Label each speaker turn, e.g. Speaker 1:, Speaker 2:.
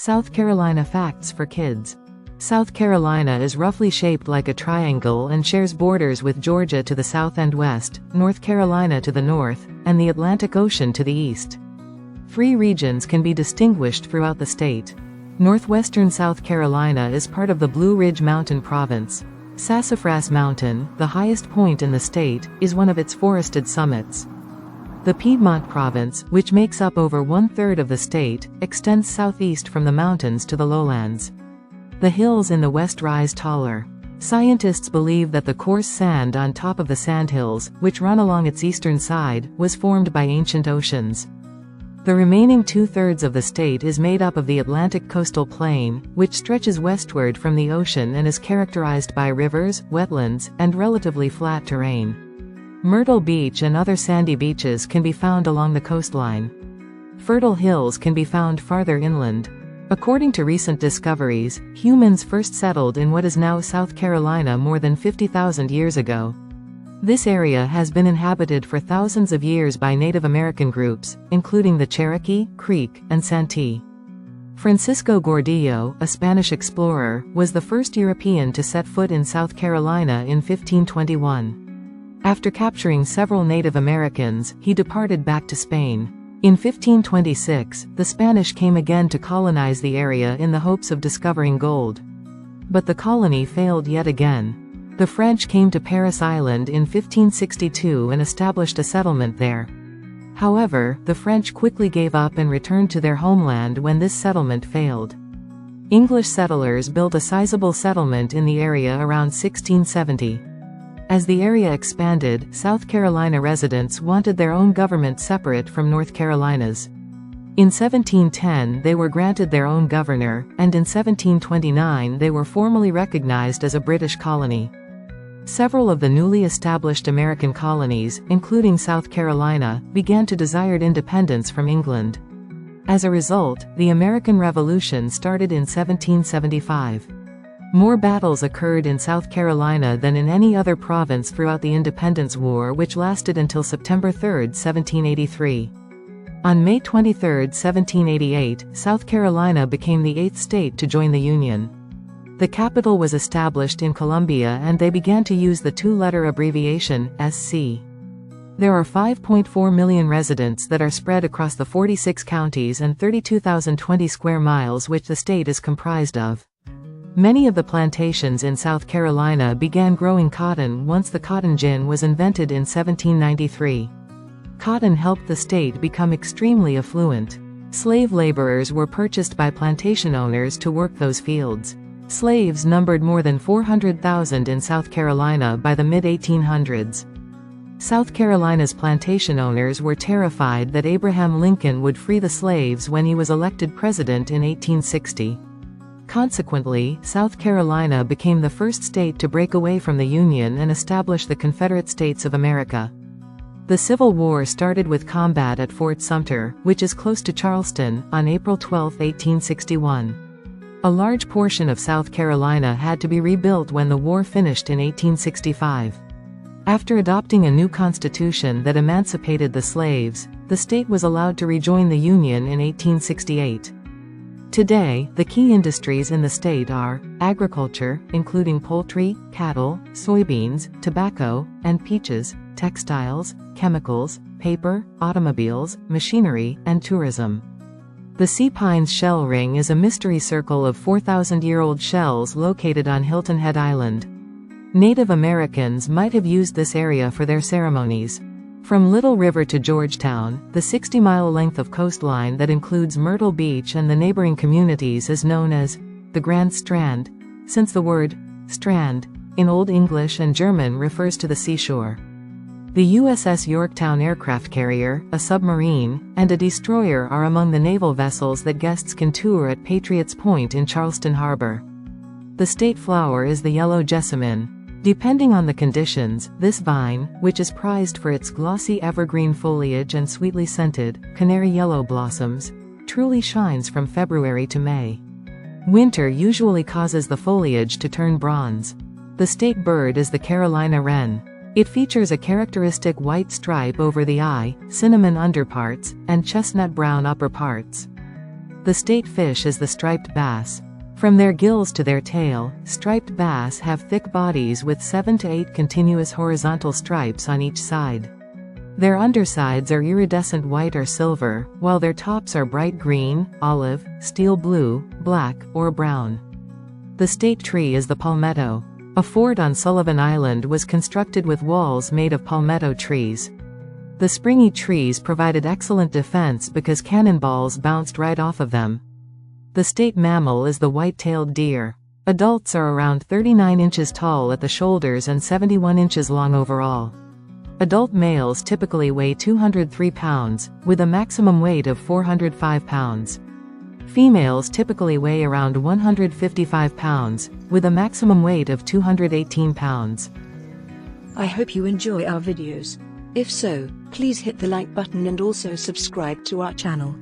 Speaker 1: South Carolina facts for kids. South Carolina is roughly shaped like a triangle and shares borders with Georgia to the south and west, North Carolina to the north, and the Atlantic Ocean to the east. 3 regions can be distinguished throughout the state. Northwestern South Carolina is part of the Blue Ridge Mountain Province. Sassafras Mountain, the highest point in the state, is one of its forested summits. The Piedmont Province, which makes up over 1/3 of the state, extends southeast from the mountains to the lowlands. The hills in the west rise taller. Scientists believe that the coarse sand on top of the sandhills, which run along its eastern side, was formed by ancient oceans. The remaining 2/3 of the state is made up of the Atlantic coastal plain, which stretches westward from the ocean and is characterized by rivers, wetlands, and relatively flat terrain. Myrtle Beach and other sandy beaches can be found along the coastline. Fertile hills can be found farther inland. According to recent discoveries, humans first settled in what is now South Carolina more than 50,000 years ago. This area has been inhabited for thousands of years by Native American groups, including the Cherokee, Creek, and Santee. Francisco Gordillo, a Spanish explorer, was the first European to set foot in South Carolina in 1521. After capturing several Native Americans, he departed back to Spain. In 1526, the Spanish came again to colonize the area in the hopes of discovering gold. But the colony failed yet again. The French came to Paris Island in 1562 and established a settlement there. However, the French quickly gave up and returned to their homeland when this settlement failed. English settlers built a sizable settlement in the area around 1670. As the area expanded, South Carolina residents wanted their own government separate from North Carolina's. In 1710 they were granted their own governor, and in 1729 they were formally recognized as a British colony. Several of the newly established American colonies, including South Carolina, began to desire independence from England. As a result, the American Revolution started in 1775. More battles occurred in South Carolina than in any other province throughout the Independence War, which lasted until September 3, 1783. On May 23, 1788, South Carolina became the 8th state to join the Union. The capital was established in Columbia and they began to use the 2-letter abbreviation, SC. There are 5.4 million residents that are spread across the 46 counties and 32,020 square miles which the state is comprised of. Many of the plantations in South Carolina began growing cotton once the cotton gin was invented in 1793. Cotton helped the state become extremely affluent. Slave laborers were purchased by plantation owners to work those fields. Slaves numbered more than 400,000 in South Carolina by the mid-1800s. South Carolina's plantation owners were terrified that Abraham Lincoln would free the slaves when he was elected president in 1860. Consequently, South Carolina became the first state to break away from the Union and establish the Confederate States of America. The Civil War started with combat at Fort Sumter, which is close to Charleston, on April 12, 1861. A large portion of South Carolina had to be rebuilt when the war finished in 1865. After adopting a new constitution that emancipated the slaves, the state was allowed to rejoin the Union in 1868. Today, the key industries in the state are agriculture, including poultry, cattle, soybeans, tobacco, and peaches, textiles, chemicals, paper, automobiles, machinery, and tourism. The Sea Pines Shell Ring is a mystery circle of 4,000-year-old shells located on Hilton Head Island. Native Americans might have used this area for their ceremonies. From Little River to Georgetown, the 60-mile length of coastline that includes Myrtle Beach and the neighboring communities is known as the Grand Strand, since the word strand in Old English and German refers to the seashore. The USS Yorktown aircraft carrier, a submarine, and a destroyer are among the naval vessels that guests can tour at Patriots Point in Charleston Harbor. The state flower is the yellow jessamine. Depending on the conditions, this vine, which is prized for its glossy evergreen foliage and sweetly scented, canary yellow blossoms, truly shines from February to May. Winter usually causes the foliage to turn bronze. The state bird is the Carolina wren. It features a characteristic white stripe over the eye, cinnamon underparts, and chestnut brown upper parts. The state fish is the striped bass. From their gills to their tail, striped bass have thick bodies with 7 to 8 continuous horizontal stripes on each side. Their undersides are iridescent white or silver, while their tops are bright green, olive, steel blue, black, or brown. The state tree is the palmetto. A fort on Sullivan Island was constructed with walls made of palmetto trees. The springy trees provided excellent defense because cannonballs bounced right off of them. The state mammal is the white-tailed deer. Adults are around 39 inches tall at the shoulders and 71 inches long overall. Adult males typically weigh 203 pounds, with a maximum weight of 405 pounds. Females typically weigh around 155 pounds, with a maximum weight of 218 pounds.
Speaker 2: I hope you enjoy our videos. If so, please hit the like button and also subscribe to our channel.